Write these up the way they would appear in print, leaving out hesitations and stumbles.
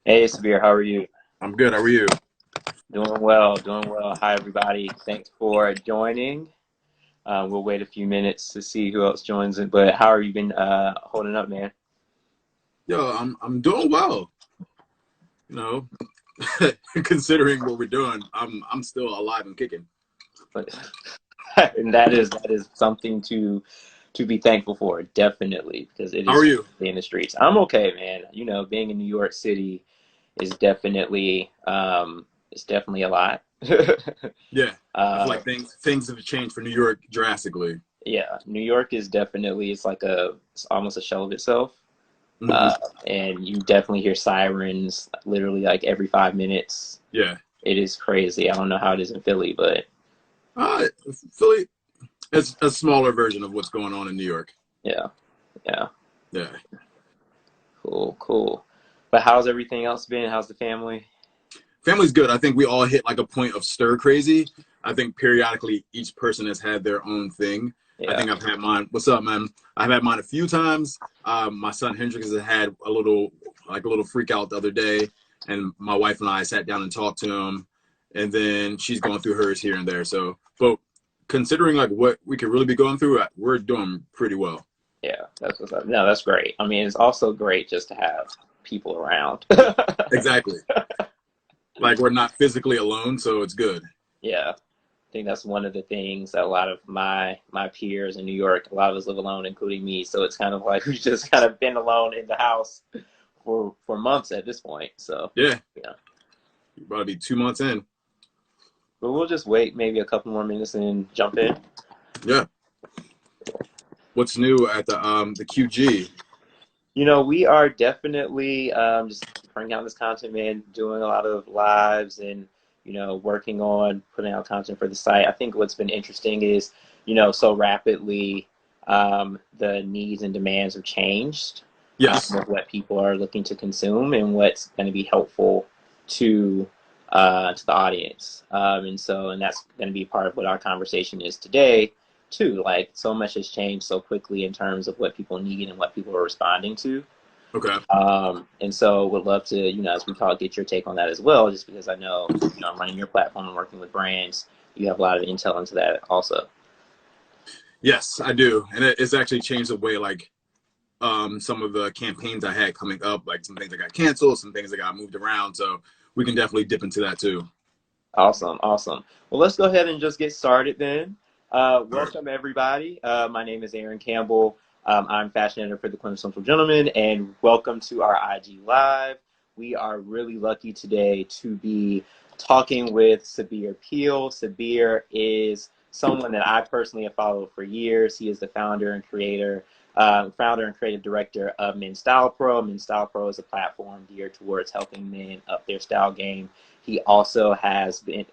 Hey, Sabir, how are you? I'm good. How are you? Doing well, doing well. Hi, everybody. Thanks for joining. We'll wait a few minutes to see who else joins it. But how have you been holding up, man? Yo, I'm doing well. You know, considering what we're doing, I'm still alive and kicking. But and that is something to be thankful for, definitely, because it How is are you? in the streets. I'm okay, man. Being in New York City is definitely it's definitely a lot. Yeah, I feel uh, like things have changed for New York drastically. yeah, New York is definitely it's almost a shell of itself. Hmm. uh, and you definitely hear sirens literally like every 5 minutes. Yeah, It is crazy. I don't know how it is in Philly, but uh, Philly is a smaller version of what's going on in New York. yeah, yeah, Yeah, cool, cool. But how's everything else been? How's the family? family's good. I think we all hit like a point of stir crazy. I think periodically each person has had their own thing. I Yeah, think I've had mine. What's up, man? I've had mine a few times. My son Hendrix has had a little freak out the other day, and my wife and I sat down and talked to him, and then she's going through hers here and there. So, but considering like what we could really be going through, we're doing pretty well. yeah, that's what's up. No, that's great. I mean, it's also great just to have people around. Exactly. Like we're not physically alone, so it's good. Yeah, I think that's one of the things that a lot of my peers in New York, a lot of us live alone, including me. So it's kind of like we've just kind of been alone in the house for months at this point. So Yeah, yeah. you're about to be 2 months in. But we'll just wait maybe a couple more minutes and jump in. Yeah. What's new at the QG? We are definitely just bringing out this content, man, doing a lot of lives and, working on putting out content for the site. I think what's been interesting is, so rapidly the needs and demands have changed Yes. of what people are looking to consume and what's going to be helpful to to the audience. And that's going to be part of what our conversation is today too. Like so much has changed so quickly in terms of what people need and what people are responding to. Okay. And so would love to, as we talk, get your take on that as well, just because I know, I'm running your platform and working with brands. You have a lot of intel into that also. Yes, I do, and it's actually changed the way like some of the campaigns I had coming up, like some things that got canceled, some things that got moved around. So we can definitely dip into that too. Awesome, awesome. Well, let's go ahead and just get started then. All right. Welcome, everybody. My name is Aaron Campbell. I'm fashion editor for the Quintessential Gentleman, and welcome to our IG Live. We are really lucky today to be talking with Sabir Peele. Sabir is someone that I personally have followed for years. He is the founder and creative director of Men's Style Pro. Men's Style Pro is a platform geared towards helping men up their style game. He also has been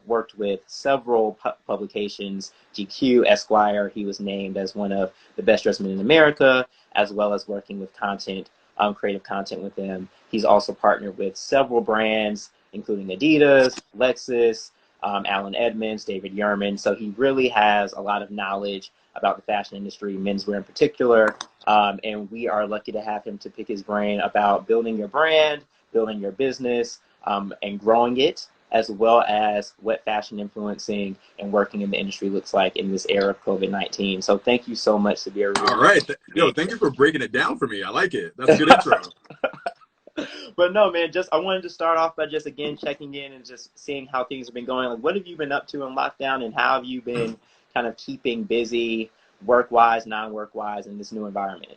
worked with several publications, GQ, Esquire. He was named as one of the best dressed men in America, as well as working with content, creative content with them. He's also partnered with several brands, including Adidas, Lexus, Allen Edmonds, David Yurman. So he really has a lot of knowledge about the fashion industry, menswear in particular. And we are lucky to have him to pick his brain about building your brand, building your business, and growing it, as well as what fashion influencing and working in the industry looks like in this era of COVID-19. So thank you so much, Sabir. All Really right. Yo, being thank you for breaking it down for me. I like it. That's a good intro. But no, man, just I wanted to start off by just again checking in and just seeing how things have been going. Like, what have you been up to in lockdown, and how have you been kind of keeping busy, work wise, non work wise, in this new environment?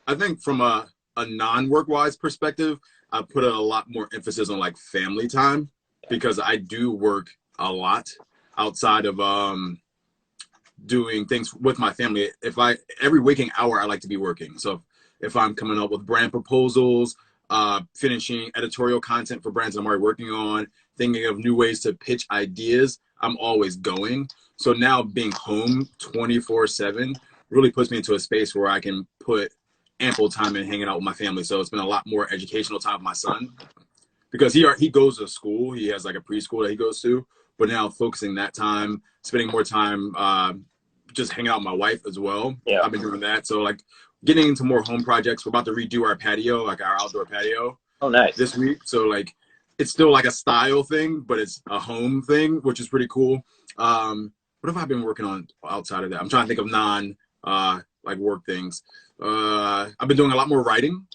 I think from a non-work wise perspective, I put a lot more emphasis on like family time because I do work a lot outside of doing things with my family. If I every waking hour I like to be working. So if I'm coming up with brand proposals, finishing editorial content for brands I'm already working on, thinking of new ways to pitch ideas, I'm always going. So now being home 24/7 really puts me into a space where I can put ample time in hanging out with my family. So it's been a lot more educational time with my son because he goes to school. He has like a preschool that he goes to, but now focusing that time, spending more time just hanging out with my wife as well. Yeah. I've been doing that. So like getting into more home projects. We're about to redo our patio, like our outdoor patio. Oh, nice. this week. So like, it's still like a style thing, but it's a home thing, which is pretty cool. What have I been working on outside of that? I'm trying to think of like work things. I've been doing a lot more writing,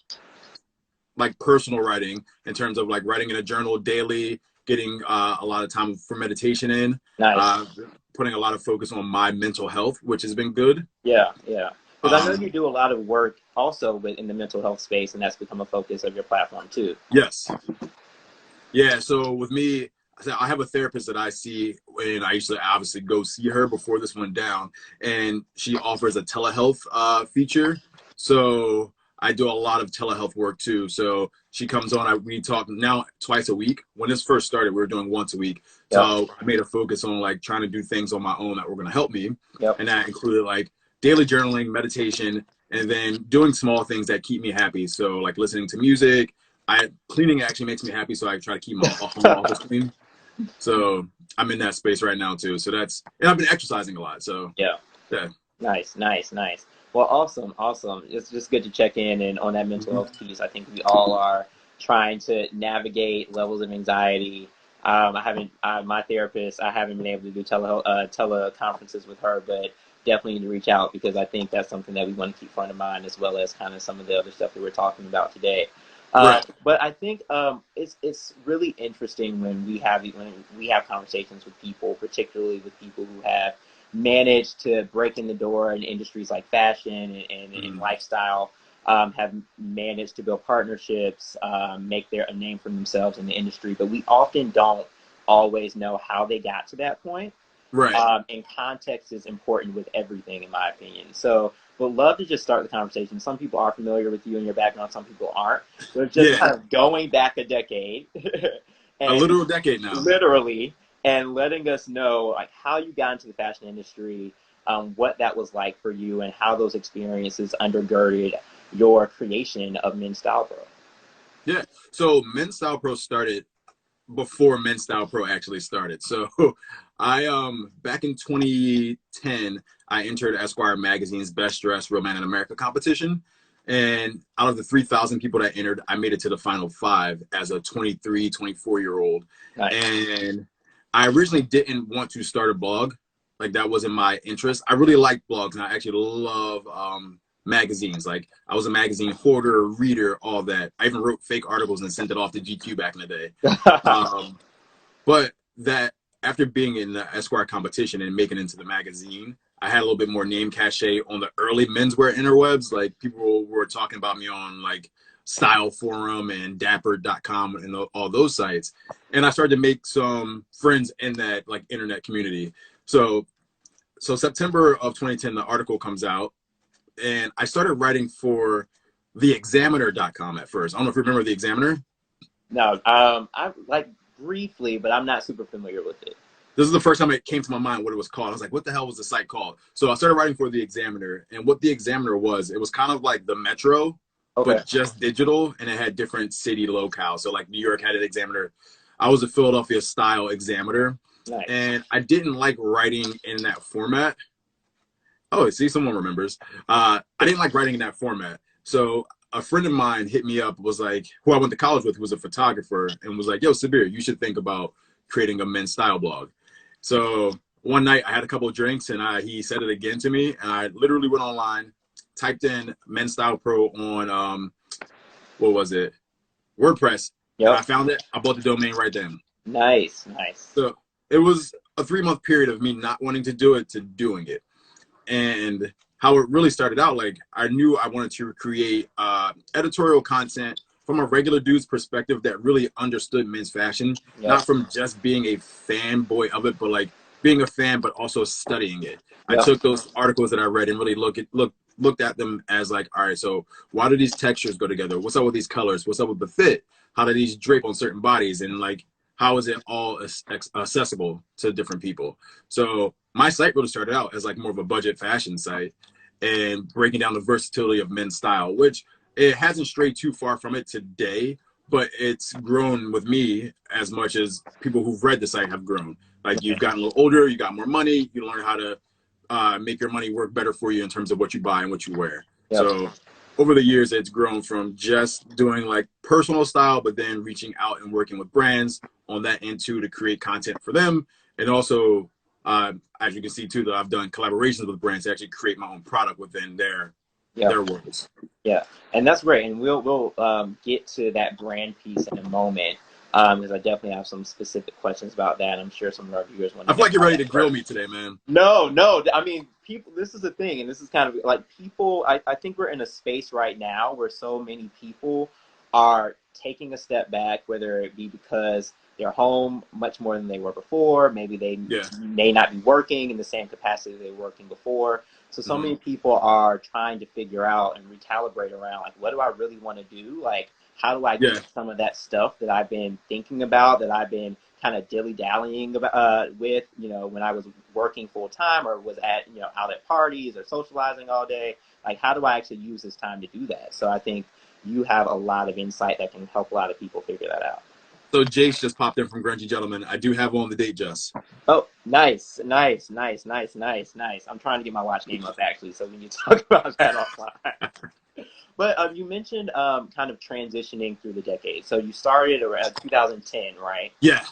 like personal writing, in terms of like writing in a journal daily, getting a lot of time for meditation in, Nice. putting a lot of focus on my mental health, which has been good. Yeah, yeah. Because I know you Um, do a lot of work also in the mental health space, and that's become a focus of your platform too. yes. Yeah. So with me, I have a therapist that I see, and I usually obviously go see her before this went down, and she offers a telehealth feature. So I do a lot of telehealth work too. So she comes on, we talk now twice a week. When this first started, we were doing once a week. Yep. So I made a focus on like trying to do things on my own that were going to help me. Yep. And that included like daily journaling, meditation, and then doing small things that keep me happy. So like listening to music. Cleaning actually makes me happy, so I try to keep my home office clean. So I'm in that space right now too. So and I've been exercising a lot. So Yeah. yeah. Nice, nice, nice. Well, awesome, awesome. It's just good to check in and on that mental health piece. I think we all are trying to navigate levels of anxiety. I haven't, my therapist, I haven't been able to do teleconferences with her, but definitely need to reach out because I think that's something that we want to keep front of mind as well as kind of some of the other stuff that we're talking about today. Right. But I think it's really interesting when we have conversations with people, particularly with people who have managed to break in the door in industries like fashion and lifestyle, have managed to build partnerships, make a name for themselves in the industry. But we often don't always know how they got to that point. Right. And context is important with everything, in my opinion. So would love to just start the conversation. Some people are familiar with you and your background, some people aren't. So just Yeah. kind of going back a decade A and literal decade now. literally and letting us know like how you got into the fashion industry, what that was like for you, and how those experiences undergirded your creation of Men's Style Pro. Yeah. So Men's Style Pro started before Men's Style Pro actually started. So I back in 2010, I entered Esquire magazine's Best Dressed Real Man in America competition. And out of the 3,000 people that entered, I made it to the final 5 as a 23, 24-year-old. Nice. And I originally didn't want to start a blog. Like that wasn't my interest. I really like blogs, and I actually love magazines. Like I was a magazine hoarder, reader, all that. I even wrote fake articles and sent it off to GQ back in the day. But that after being in the Esquire competition and making it into the magazine, I had a little bit more name cachet on the early menswear interwebs. Like people were talking about me on like Style Forum and Dapper.com and all those sites. And I started to make some friends in that like internet community. So September of 2010, the article comes out, and I started writing for theexaminer.com at first. I don't know if you remember The Examiner. No, I like briefly, but I'm not super familiar with it. This is the first time it came to my mind what it was called. I was like, what the hell was the site called? So I started writing for The Examiner, and what The Examiner was, it was kind of like the Metro, Okay. but just digital, and it had different city locales. So like New York had an Examiner. I was a Philadelphia Style Examiner. Nice. And I didn't like writing in that format. Oh, see, someone remembers. I didn't like writing in that format. So a friend of mine hit me up, was like, who I went to college with, who was a photographer, and was like, yo, Sabir, you should think about creating a men's style blog. So one night I had a couple of drinks, and he said it again to me, and I literally went online, typed in Men's Style Pro on, what was it? WordPress. Yep. And I found it. I bought the domain right then. Nice, nice. So it was a 3-month period of me not wanting to do it to doing it. And how it really started out, like I knew I wanted to create editorial content from a regular dude's perspective that really understood men's fashion, not from just being a fanboy of it, but like being a fan, but also studying it. I took those articles that I read and really looked at them as like, all right, so why do these textures go together? What's up with these colors? What's up with the fit? How do these drape on certain bodies? And like, how is it all accessible to different people? So my site really started out as like more of a budget fashion site and breaking down the versatility of men's style, which it hasn't strayed too far from it today, but it's grown with me as much as people who've read the site have grown. Like you've gotten a little older, you got more money, you learn how to make your money work better for you in terms of what you buy and what you wear. So over the years, it's grown from just doing like personal style, but then reaching out and working with brands on that end too to create content for them. And also, as you can see too, that I've done collaborations with brands to actually create my own product within their worlds. Yeah, and that's great. And we'll get to that brand piece in a moment, because I definitely have some specific questions about that. I'm sure some of our viewers want to I feel like you're ready to grill me today, man. No. I mean, people, this is the thing, and this is kind of like people, I think we're in a space right now where so many people are taking a step back, whether it be because they're home much more than they were before. Maybe they may not be working in the same capacity they were working before. So many people are trying to figure out and recalibrate around, like, what do I really want to do? Like, how do I get some of that stuff that I've been thinking about, that I've been kind of dilly-dallying about, with, you know, when I was working full-time or was at, you know, out at parties or socializing all day? Like, how do I actually use this time to do that? So I think you have a lot of insight that can help a lot of people figure that out. So Jace just popped in from Grungy Gentleman. I do have on the date, Jess. Oh, nice. I'm trying to get my watch name up, actually, so we need to talk about that offline. But you mentioned kind of transitioning through the decade. So you started around 2010, right? Yeah.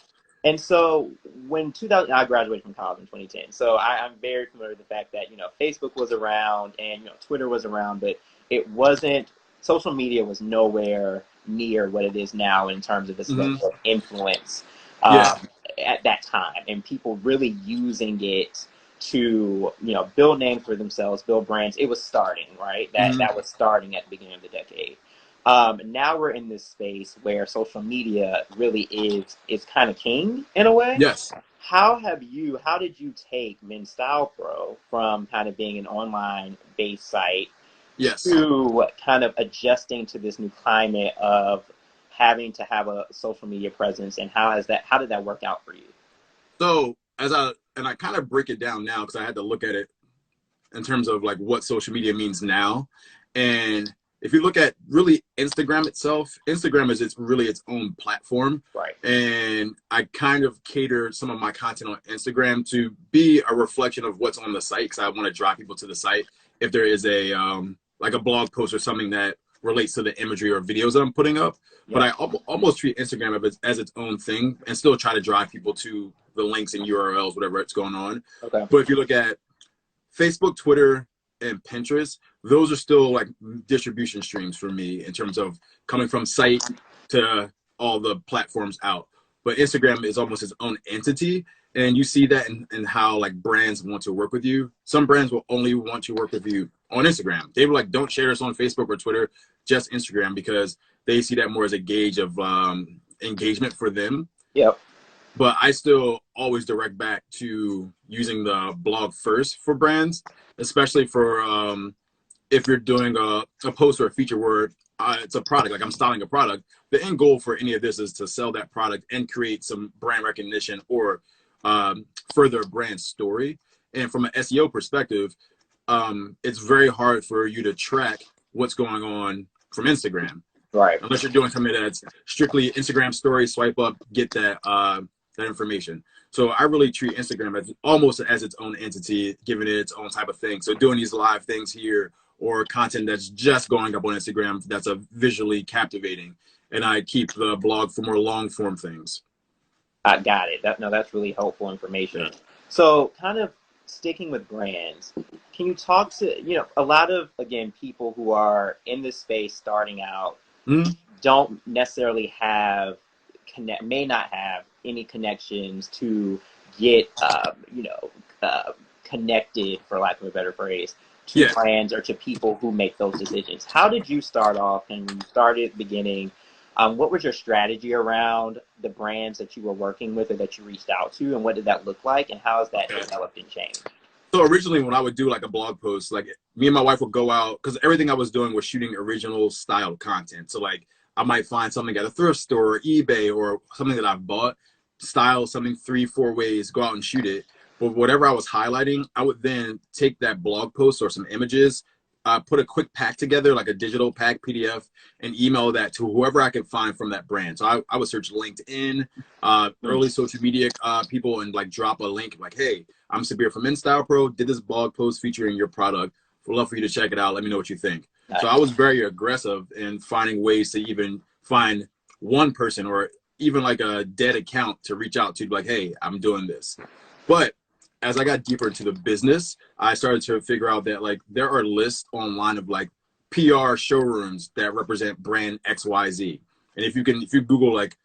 And so when I graduated from college in 2010. So I'm very familiar with the fact that, you know, Facebook was around and, you know, Twitter was around, but it wasn't, social media was nowhere near what it is now in terms of its level of influence at that time, and people really using it to, you know, build names for themselves, build brands. It was starting, right? That was starting at the beginning of the decade. Now we're in this space where social media really is kind of king in a way. Yes. How did you take Men's Style Pro from kind of being an online based site to kind of adjusting to this new climate of having to have a social media presence, and how did that work out for you? So I kind of break it down now because I had to look at it in terms of like what social media means now. And if you look at really Instagram itself, Instagram is really its own platform. Right. And I kind of cater some of my content on Instagram to be a reflection of what's on the site, because I want to drive people to the site. If there is a like a blog post or something that relates to the imagery or videos that I'm putting up. But I almost treat Instagram as its own thing and still try to drive people to the links and URLs, whatever it's going on. Okay. But if you look at Facebook, Twitter, and Pinterest, those are still like distribution streams for me in terms of coming from site to all the platforms out. But Instagram is almost its own entity. And you see that in how like brands want to work with you. Some brands will only want to work with you on Instagram. They were like, don't share us on Facebook or Twitter, just Instagram, because they see that more as a gauge of engagement for them. Yep. But I still always direct back to using the blog first for brands, especially for if you're doing a post or a feature where it's a product, like I'm styling a product. The end goal for any of this is to sell that product and create some brand recognition or further brand story. And from an SEO perspective, it's very hard for you to track what's going on from Instagram. Right. Unless you're doing something that's strictly Instagram story, swipe up, get that that information. So I really treat Instagram as almost as its own entity, giving it its own type of thing. So doing these live things here or content that's just going up on Instagram, that's a visually captivating. And I keep the blog for more long form things. I got it. That's really helpful information. Yeah. So kind of sticking with brands, can you talk to, you know, a lot of, again, people who are in this space starting out don't necessarily may not have any connections to get, connected, for lack of a better phrase, to brands or to people who make those decisions. How did you start off, and when you started at the beginning? What was your strategy around the brands that you were working with or that you reached out to, and what did that look like, and how has that developed and changed? So originally when I would do like a blog post, like me and my wife would go out, because everything I was doing was shooting original style content. So like I might find something at a thrift store or eBay or something that I've bought, style something 3-4 ways, go out and shoot it. But whatever I was highlighting, I would then take that blog post or some images, put a quick pack together, like a digital pack PDF, and email that to whoever I could find from that brand. So I would search LinkedIn, early social media people, and like drop a link like, hey, I'm Sabir from Men's Style Pro, did this blog post featuring your product. Would love for you to check it out. Let me know what you think. So I was very aggressive in finding ways to even find one person or even like a dead account to reach out to, like, hey, I'm doing this. But as I got deeper into the business, I started to figure out that like there are lists online of like PR showrooms that represent brand XYZ. And if you Google like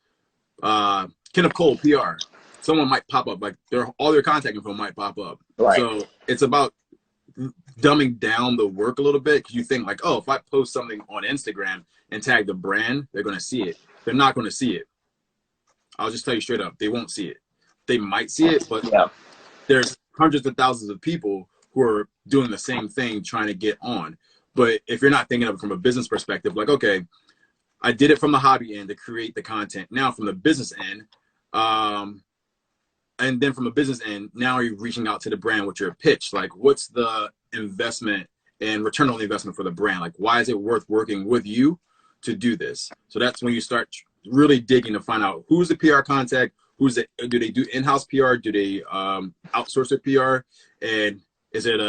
Kenneth Cole PR, someone might pop up, like all their contact info might pop up. Right. So it's about dumbing down the work a little bit, because you think like, oh, if I post something on Instagram and tag the brand, they're going to see it. They're not going to see it. I'll just tell you straight up, they won't see it. They might see it, but there's hundreds of thousands of people who are doing the same thing trying to get on. But if you're not thinking of it from a business perspective, like, okay, I did it from the hobby end to create the content. Now from the business end, and then from a business end, now you're reaching out to the brand with your pitch. Like, what's the investment and return on the investment for the brand? Like, why is it worth working with you to do this? So that's when you start really digging to find out who's the PR contact, do they do in-house PR? Do they outsource their PR? And is it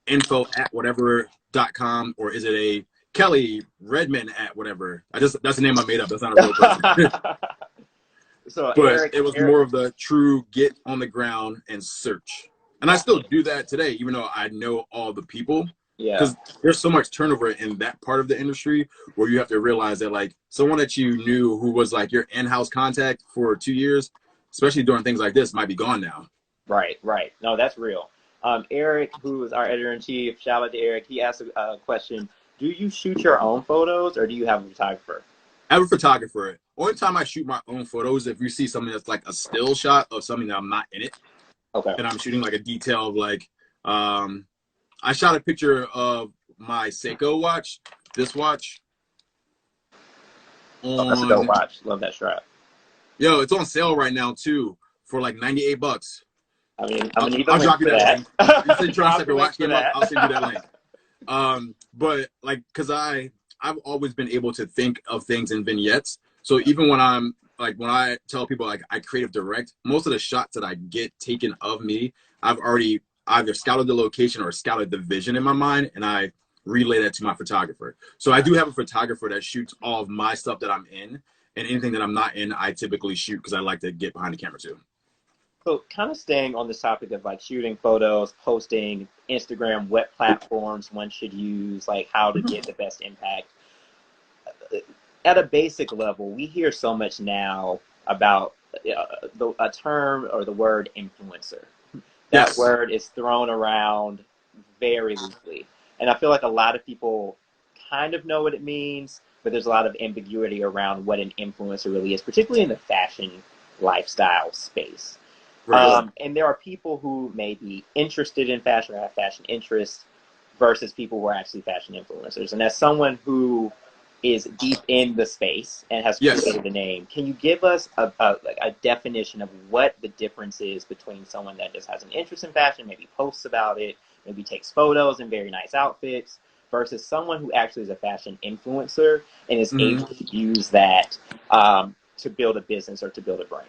info@whatever.com, or is it a Kelly Redmond at whatever? That's the name I made up. That's not a real person. So, but Eric, it was more of the true get on the ground and search. And I still do that today, even though I know all the people. Yeah. Because there's so much turnover in that part of the industry where you have to realize that like someone that you knew who was like your in-house contact for 2 years, especially during things like this, might be gone now. Right. No, that's real. Eric, who is our editor-in-chief, shout out to Eric. He asked a question. Do you shoot your own photos, or do you have a photographer? I have a photographer. Only time I shoot my own photos, if you see something that's like a still shot of something that I'm not in it. Okay. And I'm shooting like a detail of like, I shot a picture of my Seiko watch, this watch. That's a dope watch. Love that strap. Yo, it's on sale right now too for like $98. I mean, I'll drop you that link. You said try to watch game up, I'll send you that link. But like, cause I've always been able to think of things in vignettes. So even when I tell people like I creative direct, most of the shots that I get taken of me, I've already either scouted the location or scouted the vision in my mind, and I relay that to my photographer. So I do have a photographer that shoots all of my stuff that I'm in, and anything that I'm not in, I typically shoot because I like to get behind the camera too. So kind of staying on this topic of like shooting photos, posting, Instagram, what platforms one should use, like how to get the best impact. At a basic level, we hear so much now about a term or the word influencer. That word is thrown around very loosely. And I feel like a lot of people kind of know what it means, but there's a lot of ambiguity around what an influencer really is, particularly in the fashion lifestyle space. Right. And there are people who may be interested in fashion or have fashion interests versus people who are actually fashion influencers. And as someone who is deep in the space and has created a name, can you give us a definition of what the difference is between someone that just has an interest in fashion, maybe posts about it, maybe takes photos in very nice outfits, versus someone who actually is a fashion influencer and is able to use that to build a business or to build a brand?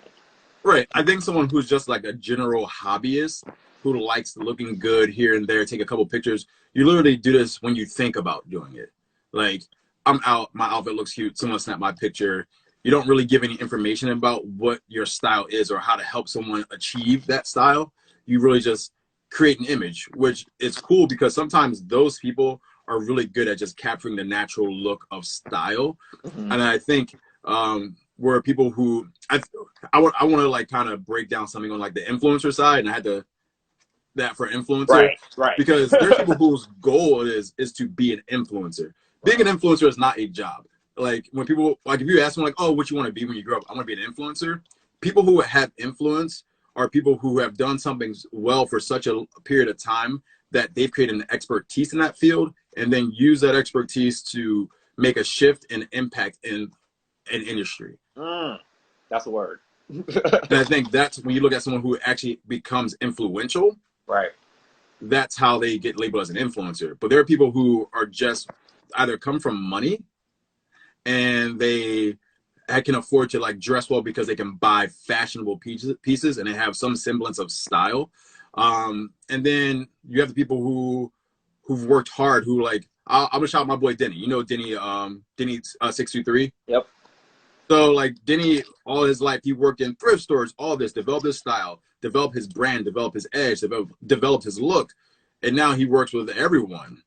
Right. I think someone who's just like a general hobbyist who likes looking good here and there, take a couple pictures. You literally do this when you think about doing it. Like, I'm out, my outfit looks cute, someone snapped my picture. You don't really give any information about what your style is or how to help someone achieve that style. You really just create an image, which is cool because sometimes those people are really good at just capturing the natural look of style. And I think where people who, I want to like kind of break down something on like the influencer side, and I had to that for influencer. Right. Because there's people whose goal is to be an influencer. Being an influencer is not a job. Like when people, like if you ask them like, oh, what you want to be when you grow up? I want to be an influencer. People who have influence are people who have done something well for such a period of time that they've created an expertise in that field and then use that expertise to make a shift and impact in an industry. That's a word. And I think that's when you look at someone who actually becomes influential. Right. That's how they get labeled as an influencer. But there are people who are just either come from money and they can afford to like dress well because they can buy fashionable pieces and they have some semblance of style. And then you have the people who've worked hard, who like I'm gonna shout out my boy Denny. You know Denny, Denny 623. Yep. So like Denny, all his life he worked in thrift stores, all this, developed his style, developed his brand, developed his edge, developed his look, and now he works with everyone.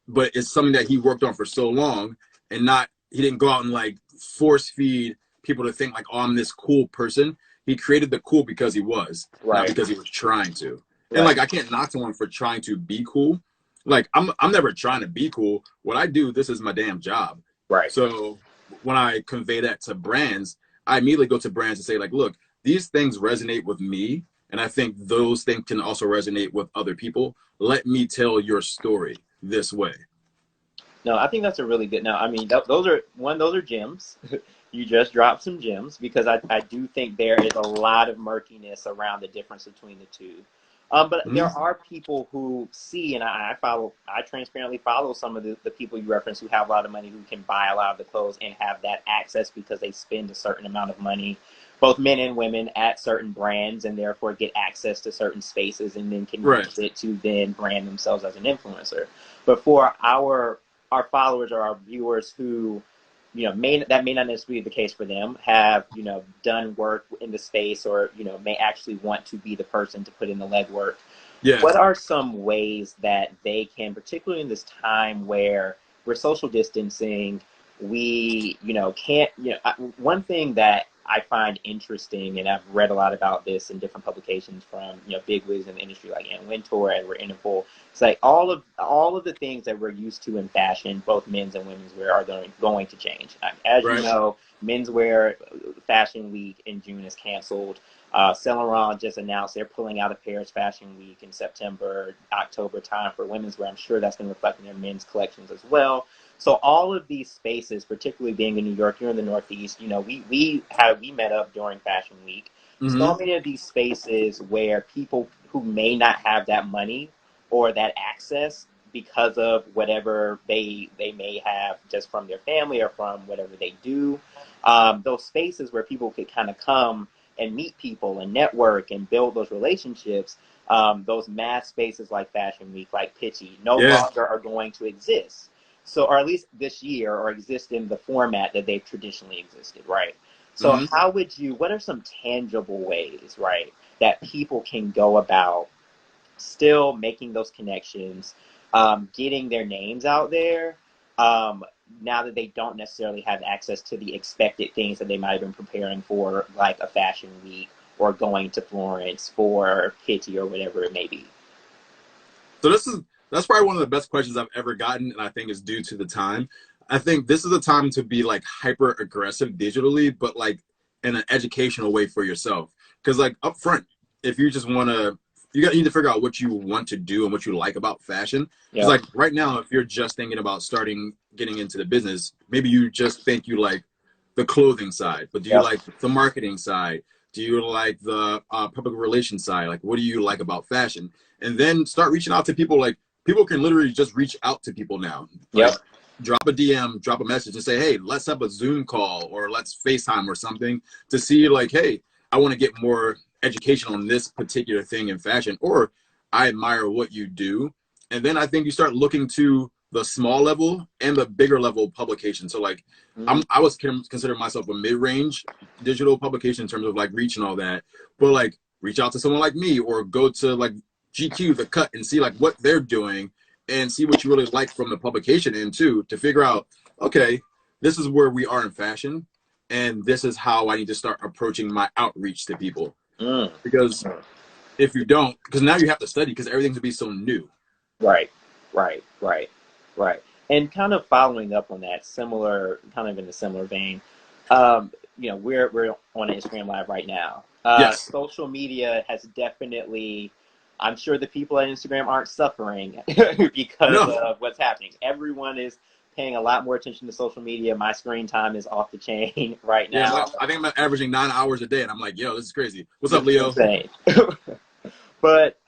But it's something that he worked on for so long, and not he didn't go out and like force feed people to think like, oh, I'm this cool person. He created the cool because he was, not Right. because he was trying to. And Right. like I can't knock someone for trying to be cool. Like I'm never trying to be cool. What I do, this is my damn job. Right. So when I convey that to brands, I immediately go to brands and say like, look, these things resonate with me, and I think those things can also resonate with other people. Let me tell your story this way. No, I think that's a really good. Now, I mean, those are gems. You just dropped some gems because I do think there is a lot of murkiness around the difference between the two. But there Mm-hmm. are people who see, and I transparently follow some of the people you reference who have a lot of money, who can buy a lot of the clothes and have that access because they spend a certain amount of money, both men and women, at certain brands, and therefore get access to certain spaces and then can Right. use it to then brand themselves as an influencer. But for our followers or our viewers who, that may not necessarily be the case for them, have, done work in the space, or, may actually want to be the person to put in the legwork. Yeah. What are some ways that they can, particularly in this time where we're social distancing, we, can't, one thing that I find interesting, and I've read a lot about this in different publications from, bigwigs in the industry like Ann Wintour, Edward Enninful. It's like all of the things that we're used to in fashion, both men's and women's wear, are going to change. As you Right. know, menswear fashion week in June is canceled. Saint Laurent just announced they're pulling out of Paris Fashion Week in September, October time for women's wear. I'm sure that's going to reflect in their men's collections as well. So all of these spaces, particularly being in New York, you're in the Northeast, we met up during Fashion Week. So Mm-hmm. many of these spaces where people who may not have that money or that access because of whatever they may have just from their family or from whatever they do, those spaces where people could kind of come and meet people and network and build those relationships, those mass spaces like Fashion Week, like Pitchy, no Yeah. longer are going to exist. So, or at least this year, or exist in the format that they've traditionally existed, right? So Mm-hmm. what are some tangible ways, right, that people can go about still making those connections, getting their names out there, um, now that they don't necessarily have access to the expected things that they might have been preparing for, like a fashion week or going to Florence for Kitty or whatever it may be. So that's probably one of the best questions I've ever gotten, and I think is due to the time. I think this is a time to be like hyper aggressive digitally, but like in an educational way for yourself. Because like up front, if you just want to, need to figure out what you want to do and what you like about fashion. Because Yeah. like right now, if you're just thinking about getting into the business, maybe you just think you like the clothing side, but do you Yeah. like the marketing side? Do you like the public relations side? Like, what do you like about fashion? And then start reaching out to people. Like, people can literally just reach out to people now. Yep. Like, drop a DM, drop a message, and say, hey, let's have a Zoom call or let's FaceTime or something to see, like, hey, I want to get more education on this particular thing in fashion, or I admire what you do. And then I think you start looking to the small level and the bigger level publication. So like Mm-hmm. I was consider myself a mid-range digital publication in terms of like reach and all that, but like reach out to someone like me or go to like GQ, the Cut, and see like what they're doing and see what you really like from the publication end too, to figure out, okay, this is where we are in fashion, and this is how I need to start approaching my outreach to people. Mm. Because if you don't, because now you have to study because everything's gonna be so new. Right, right, right, right. And kind of following up on that, kind of in a similar vein, we're on Instagram Live right now. Yes. Social media has definitely, I'm sure the people at Instagram aren't suffering because No. of what's happening. Everyone is paying a lot more attention to social media. My screen time is off the chain right Yeah, now. I think I'm averaging 9 hours a day, and I'm like, yo, this is crazy. What's up, This is Leo? insane. But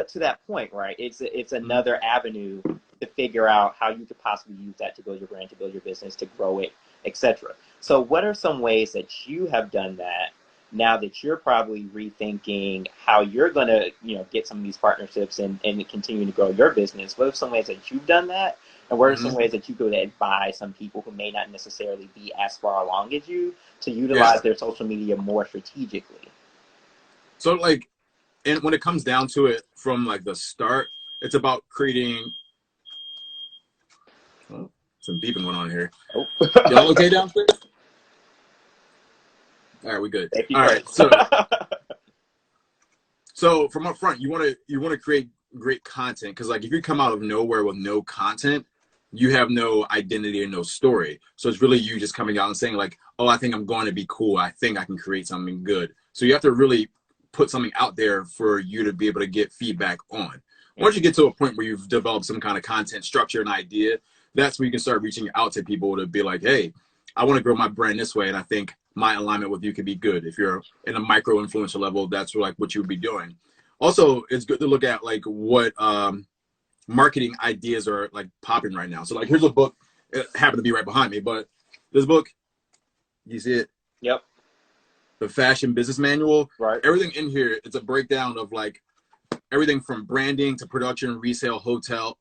to that point, right? It's Mhm. another avenue to figure out how you could possibly use that to build your brand, to build your business, to grow it, etc. So what are some ways that you have done that now that you're probably rethinking how you're going to, get some of these partnerships and continue to grow your business? What are some ways that you've done that? And what are some Hmm. ways that you could advise some people who may not necessarily be as far along as you to Yeah. utilize their social media more strategically? So like, and when it comes down to it, from like the start, it's about creating. Oh, some beeping going on here. Oh, Y'all okay downstairs? All right, we good. safety All right, first. so from up front, you want to create great content, because like if you come out of nowhere with no content, you have no identity and no story. So it's really you just coming out and saying like, oh, I think I'm going to be cool. I think I can create something good. So you have to really put something out there for you to be able to get feedback on. Once you get to a point where you've developed some kind of content structure and idea, that's where you can start reaching out to people to be like, hey, I want to grow my brand this way, and I think my alignment with you could be good. If you're in a micro influencer level, that's like what you would be doing. Also, it's good to look at like what marketing ideas are like popping right now. So like, here's a book. It happened to be right behind me, but this book, you see it, Yep. the Fashion Business Manual. Right. Everything in here, it's a breakdown of like everything from branding to production, resale, hotel,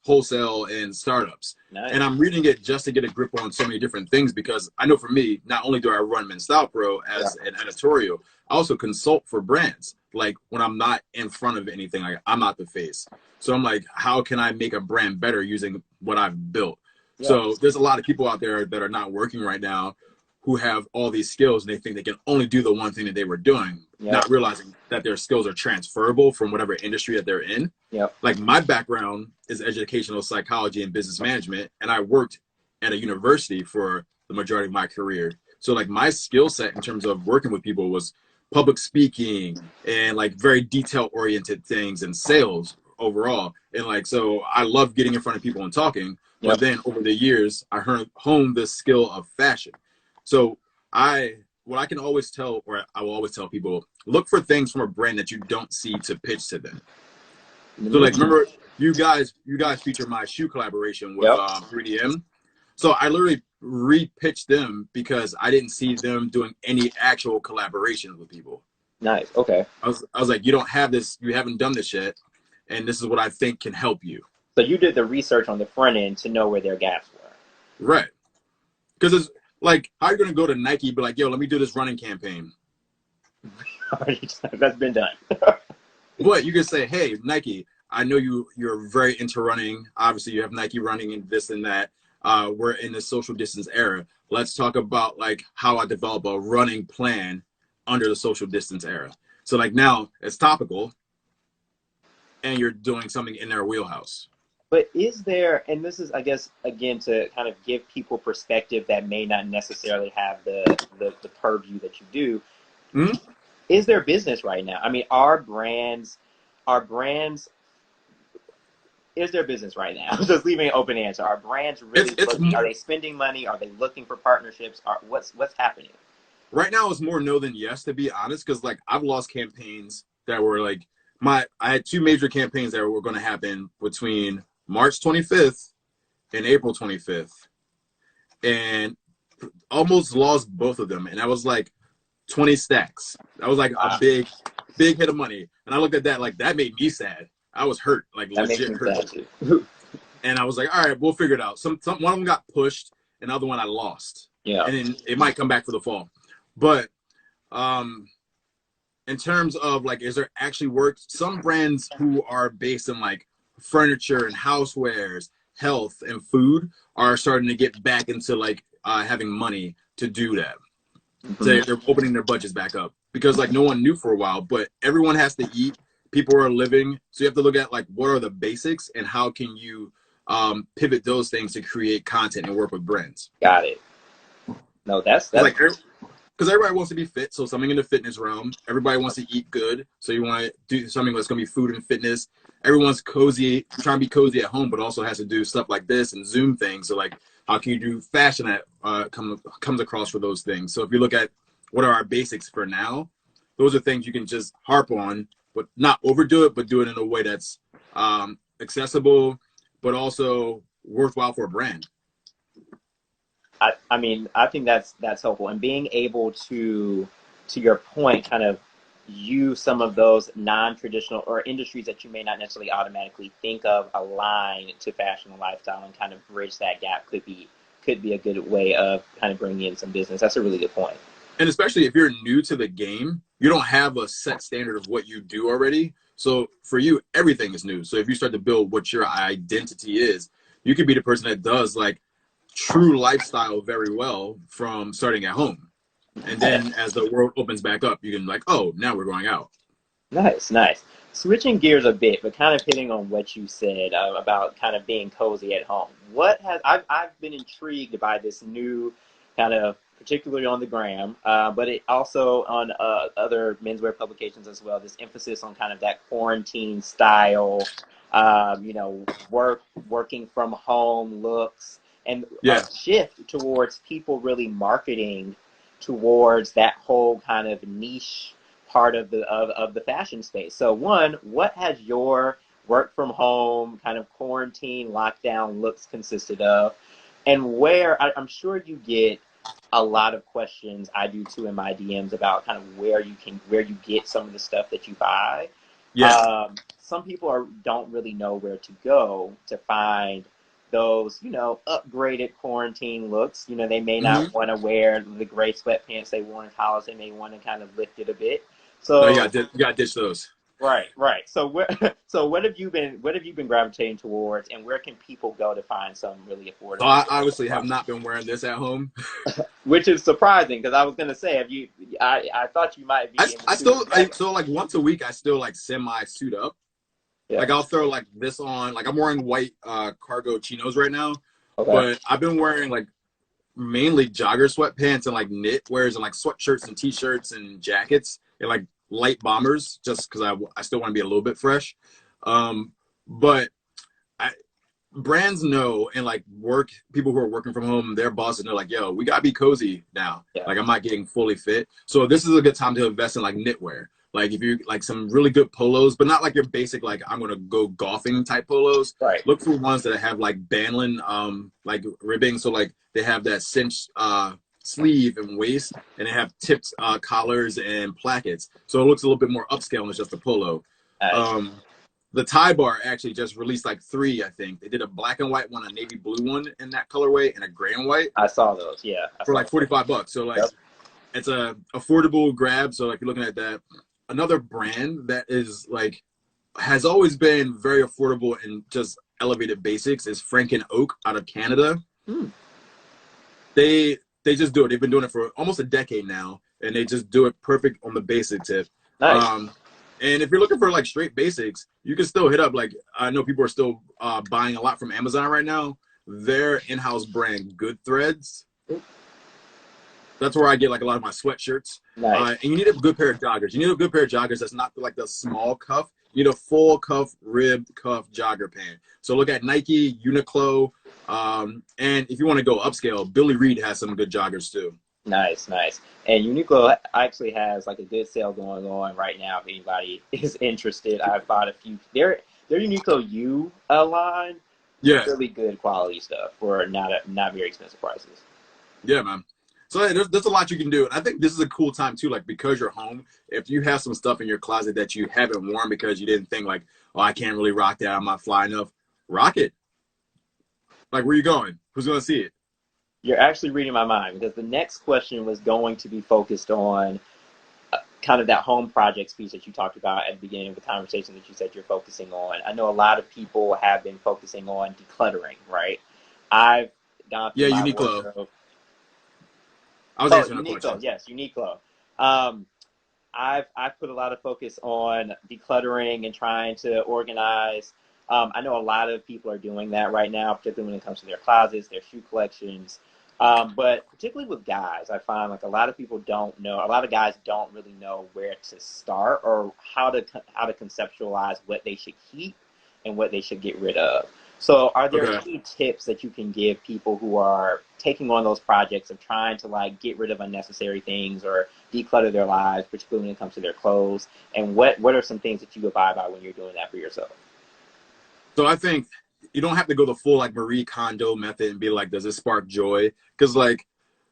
wholesale, and startups. Nice. And I'm reading it just to get a grip on so many different things, because I know for me, not only do I run Men's Style Pro as an editorial, I also consult for brands. Like when I'm not in front of anything, like I'm not the face. So I'm like, how can I make a brand better using what I've built? Yeah. So there's a lot of people out there that are not working right now who have all these skills, and they think they can only do the one thing that they were doing, not realizing that their skills are transferable from whatever industry that they're in. Yep. Like my background is educational psychology and business management, and I worked at a university for the majority of my career. So like my skill set in terms of working with people was public speaking and like very detail oriented things and sales overall. And like, so I love getting in front of people and talking, but then over the years, I honed this skill of fashion. So what I can always tell, or I will always tell people, look for things from a brand that you don't see to pitch to them. So like, remember you guys feature my shoe collaboration with 3DM. So I literally re-pitched them because I didn't see them doing any actual collaborations with people. Nice. Okay. I was like, you don't have this, you haven't done this yet, and this is what I think can help you. So you did the research on the front end to know where their gaps were. Right. Because it's like, how are you going to go to Nike and be like, yo, let me do this running campaign? That's been done. But you can say, hey, Nike, I know you're very into running. Obviously, you have Nike running and this and that. We're in the social distance era. Let's talk about like how I develop a running plan under the social distance era. So like now it's topical, and you're doing something in their wheelhouse. But is there, and this is, I guess, again, to kind of give people perspective that may not necessarily have the purview that you do, is there business right now? I mean, is there business right now? Just leaving an open answer. Are brands really looking, are they spending money? Are they looking for partnerships? What's happening? Right now it's more no than yes, to be honest, because like I've lost campaigns that were like, I had two major campaigns that were going to happen between March 25th and April 25th, and almost lost both of them. And that was like 20 stacks. That was like a big hit of money. And I looked at that, like that made me sad. I was hurt, like legit hurt. And I was like, all right, we'll figure it out. One of them got pushed, and the other one I lost. Yeah. And then it might come back for the fall. But in terms of like, is there actually work? Some brands who are based in like furniture and housewares, health and food are starting to get back into like having money to do that. So they're opening their budgets back up, because like no one knew for a while, but everyone has to eat. People are living. So you have to look at like, what are the basics and how can you pivot those things to create content and work with brands. Got it. No, that's like, because everybody wants to be fit, so something in the fitness realm. Everybody wants to eat good, so you want to do something that's going to be food and fitness. Everyone's cozy, trying to be cozy at home, but also has to do stuff like this and Zoom things. So like, how can you do fashion that comes across for those things? So if you look at what are our basics for now, those are things you can just harp on, but not overdo it, but do it in a way that's accessible, but also worthwhile for a brand. I mean, I think that's helpful, and being able to your point, kind of, use some of those non-traditional or industries that you may not necessarily automatically think of align to fashion and lifestyle and kind of bridge that gap could be a good way of kind of bringing in some business. That's a really good point. And especially if you're new to the game, you don't have a set standard of what you do already. So for you, everything is new. So if you start to build what your identity is, you could be the person that does like true lifestyle very well from starting at home. And then as the world opens back up, you can like, oh, now we're going out. Nice, nice. Switching gears a bit, but kind of hitting on what you said about kind of being cozy at home. I've been intrigued by this new kind of, particularly on the gram, but it also on other menswear publications as well, this emphasis on kind of that quarantine style, working from home looks, and a shift towards people really marketing towards that whole kind of niche part of the fashion space. So one, what has your work from home kind of quarantine lockdown looks consisted of? And where I'm sure you get a lot of questions, I do too in my DMs, about kind of where you get some of the stuff that you buy. Some people don't really know where to go to find those, upgraded quarantine looks. They may not want to wear the gray sweatpants they wore in college. They may want to kind of lift it a bit. So you gotta ditch those. Right. So what have you been gravitating towards, and where can people go to find some really affordable? So I obviously have not been wearing this at home, which is surprising because I was gonna say, I thought you might be. So like once a week I still like semi suit up. Yeah. Like I'll throw like this on. Like I'm wearing white cargo chinos right now, but I've been wearing like mainly jogger sweatpants and like knit wears and like sweatshirts and t-shirts and jackets and like light bombers, just because I still want to be a little bit fresh. But brands know, and like people who are working from home, their bosses know, like, yo, we gotta be cozy now. Like I'm not getting fully fit, so this is a good time to invest in like knitwear. Like if you like some really good polos, but not like your basic like I'm gonna go golfing type polos. Right. Look for ones that have like banlin like ribbing, so like they have that cinch sleeve and waist, and they have tipped collars and plackets, so it looks a little bit more upscale than just a polo. The Tie Bar actually just released like 3, I think. They did a black and white one, a navy blue one in that colorway, and a gray and white. I saw those, for like $45. So like it's a affordable grab. So like you're looking at that. Another brand that is like has always been very affordable and just elevated basics is Frank and Oak out of Canada. They just do it. They've been doing it for almost a decade now, and they just do it perfect on the basic tip. Nice. And if you're looking for like straight basics, you can still hit up, like, I know people are still buying a lot from Amazon right now. Their in-house brand, Good Threads. That's where I get like a lot of my sweatshirts. Nice. And you need a good pair of joggers. You need a good pair of joggers that's not like the small cuff. You need a full cuff, ribbed cuff jogger pant. So look at Nike, Uniqlo, and if you want to go upscale, Billy Reed has some good joggers too. Nice. And Uniqlo actually has like a good sale going on right now if anybody is interested. I've bought a few. Their Uniqlo U line, really good quality stuff for not very expensive prices. Yeah, man. So there's a lot you can do. And I think this is a cool time too, like because you're home, if you have some stuff in your closet that you haven't worn because you didn't think like, oh, I can't really rock that, I'm not fly enough, rock it. Like, where you going? Who's going to see it? You're actually reading my mind, because the next question was going to be focused on kind of that home projects piece that you talked about at the beginning of the conversation that you said you're focusing on. I know a lot of people have been focusing on decluttering, right? I've gone through my Uniqlo. wardrobe. I was answering a question. Yes, Uniqlo. I've put a lot of focus on decluttering and trying to organize. I know a lot of people are doing that right now, particularly when it comes to their closets, their shoe collections. But particularly with guys, I find like a lot of guys don't really know where to start or how to conceptualize what they should keep and what they should get rid of. So are there any tips that you can give people who are taking on those projects of trying to like get rid of unnecessary things or declutter their lives, particularly when it comes to their clothes? And what are some things that you abide by when you're doing that for yourself? So I think you don't have to go the full like Marie Kondo method and be like, does it spark joy? Because like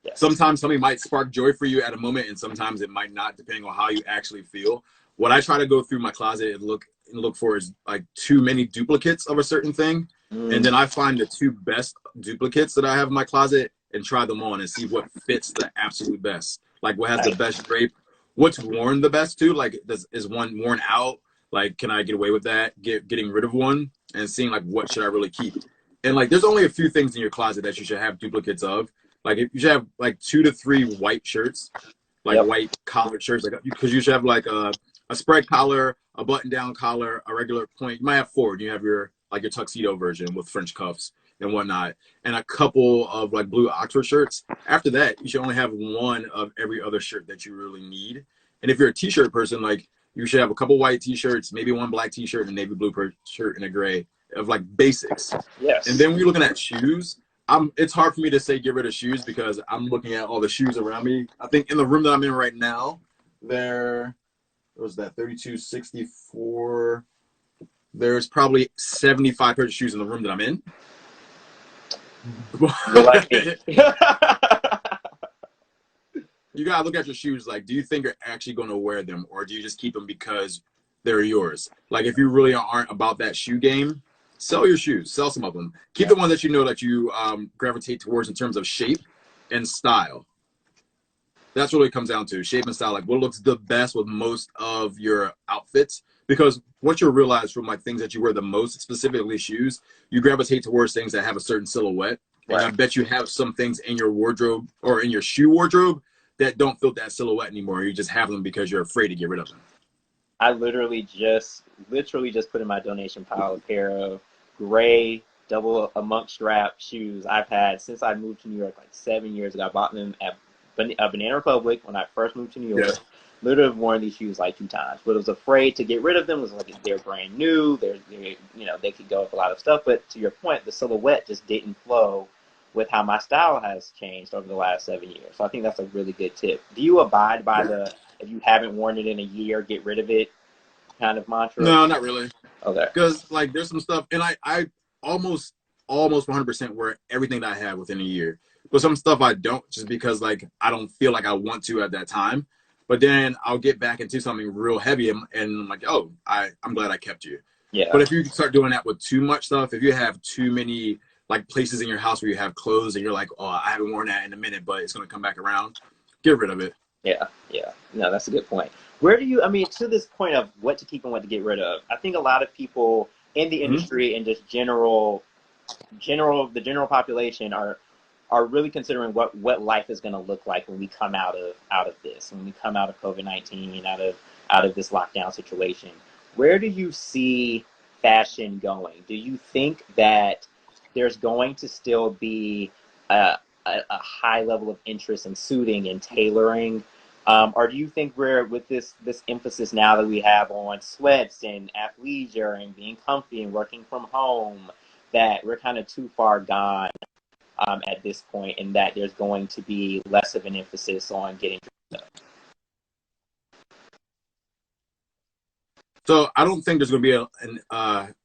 Yes. Sometimes something might spark joy for you at a moment, and sometimes it might not, depending on how you actually feel. What I try to go through my closet and look for is like too many duplicates of a certain thing, and then I find the two best duplicates that I have in my closet and try them on and see what fits the absolute best. Like what has the best drape, what's worn the best too. Like is one worn out? Like can I get away with that? Getting rid of one and seeing like what should I really keep. And like there's only a few things in your closet that you should have duplicates of. Like if you should have like 2 to 3 white shirts, like white collared shirts, like because you should have like a spread collar, a button down collar, a regular point. You might have 4. You have your like your tuxedo version with French cuffs and whatnot, and a couple of like blue Oxford shirts. After that, you should only have one of every other shirt that you really need. And if you're a t-shirt person, like you should have a couple white t-shirts, maybe one black t-shirt, and a navy blue shirt and a gray of like basics. Yes. And then when you're looking at shoes, it's hard for me to say get rid of shoes because I'm looking at all the shoes around me. I think in the room that I'm in right now, what was that, 3264? There's probably 75 pairs of shoes in the room that I'm in. You're like me. You gotta look at your shoes. Like, do you think you're actually going to wear them, or do you just keep them because they're yours? Like, if you really aren't about that shoe game, sell your shoes. Sell some of them. Keep the ones that you know that you gravitate towards in terms of shape and style. That's what it comes down to, shape and style. Like, what looks the best with most of your outfits? Because what you'll realize from like things that you wear the most, specifically shoes, you gravitate towards things that have a certain silhouette. And I bet you have some things in your wardrobe or in your shoe wardrobe that don't fit that silhouette anymore. You just have them because you're afraid to get rid of them. I literally just put in my donation pile a pair of gray double monk strap shoes I've had since I moved to New York like 7 years ago. I bought them at Banana Republic when I first moved to New York. Yeah. Literally worn these shoes like 2 times, but I was afraid to get rid of them. It was like they're brand new. They're they could go with a lot of stuff. But to your point, the silhouette just didn't flow with how my style has changed over the last 7 years. So I think that's a really good tip. Do you abide by the if you haven't worn it in a year, get rid of it kind of mantra? No, not really. Okay. Because like there's some stuff, and I almost 100% wear everything that I have within a year. But some stuff I don't, just because like I don't feel like I want to at that time. But then I'll get back into something real heavy and I'm like, oh, I'm glad I kept you. Yeah. But if you start doing that with too much stuff, if you have too many like places in your house where you have clothes and you're like, oh, I haven't worn that in a minute, but it's going to come back around, get rid of it. Yeah. No, that's a good point. Where do you, to this point of what to keep and what to get rid of, I think a lot of people in the industry and just the general population are really considering what life is going to look like when we come out of this, when we come out of COVID-19, out of this lockdown situation. Where do you see fashion going? Do you think that there's going to still be a high level of interest in suiting and tailoring? Or do you think we're, with this emphasis now that we have on sweats and athleisure and being comfy and working from home, that we're kind of too far gone at this point, and that there's going to be less of an emphasis on getting dressed up? So I don't think there's going to be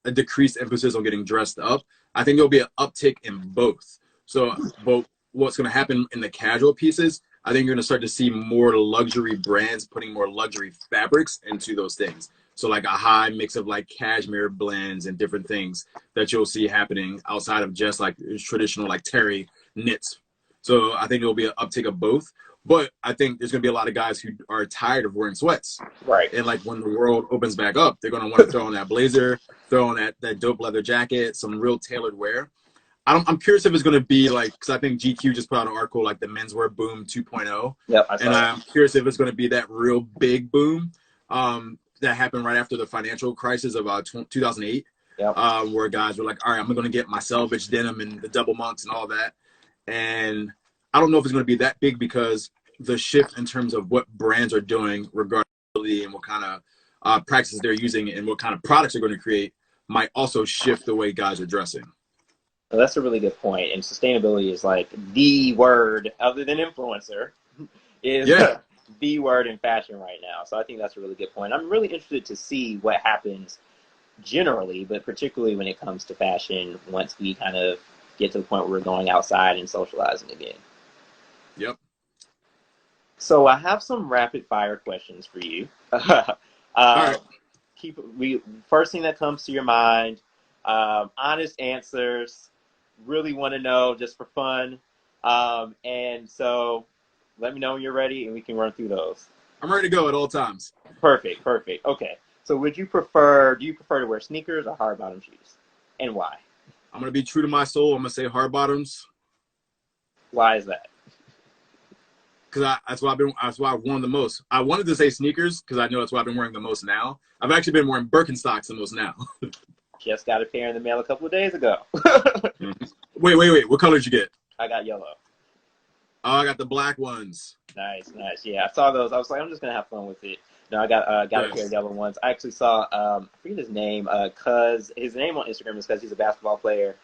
a decreased emphasis on getting dressed up. I think there'll be an uptick in both. So both what's going to happen in the casual pieces, I think you're going to start to see more luxury brands putting more luxury fabrics into those things. So like a high mix of like cashmere blends and different things that you'll see happening outside of just like traditional like terry knits. So I think there'll be an uptick of both. But I think there's going to be a lot of guys who are tired of wearing sweats. Right. And like when the world opens back up, they're going to want to throw on that blazer, throw on that dope leather jacket, some real tailored wear. I'm curious if it's going to be like, because I think GQ just put out an article like the menswear boom 2.0. Yep, and I'm curious if it's going to be that real big boom that happened right after the financial crisis of 2008, where guys were like, all right, I'm going to get my selvage denim and the double monks and all that. And I don't know if it's going to be that big because the shift in terms of what brands are doing regarding and what kind of practices they're using and what kind of products they're going to create might also shift the way guys are dressing. Well, that's a really good point. And sustainability is like the word, other than influencer, is the word in fashion right now. So I think that's a really good point. I'm really interested to see what happens generally, but particularly when it comes to fashion once we kind of get to the point where we're going outside and socializing again. Yep. So I have some rapid fire questions for you. All uh, right. First thing that comes to your mind, honest answers. Really want to know just for fun. And so let me know when you're ready, and we can run through those. I'm ready to go at all times. Perfect, perfect. Okay. So do you prefer to wear sneakers or hard bottom shoes? And why? I'm gonna be true to my soul. I'm gonna say hard bottoms Why is that? because that's why I've worn the most. I wanted to say sneakers because I know that's what I've been wearing the most now. I've actually been wearing Birkenstocks the most now. Just got a pair in the mail a couple of days ago. Wait. What color did you get? I got yellow. Oh, I got the black ones. Nice, nice. Yeah, I saw those. I was like, I'm just gonna have fun with it. No, I got a pair of yellow ones. I actually saw I forget his name, cause his name on Instagram is because he's a basketball player.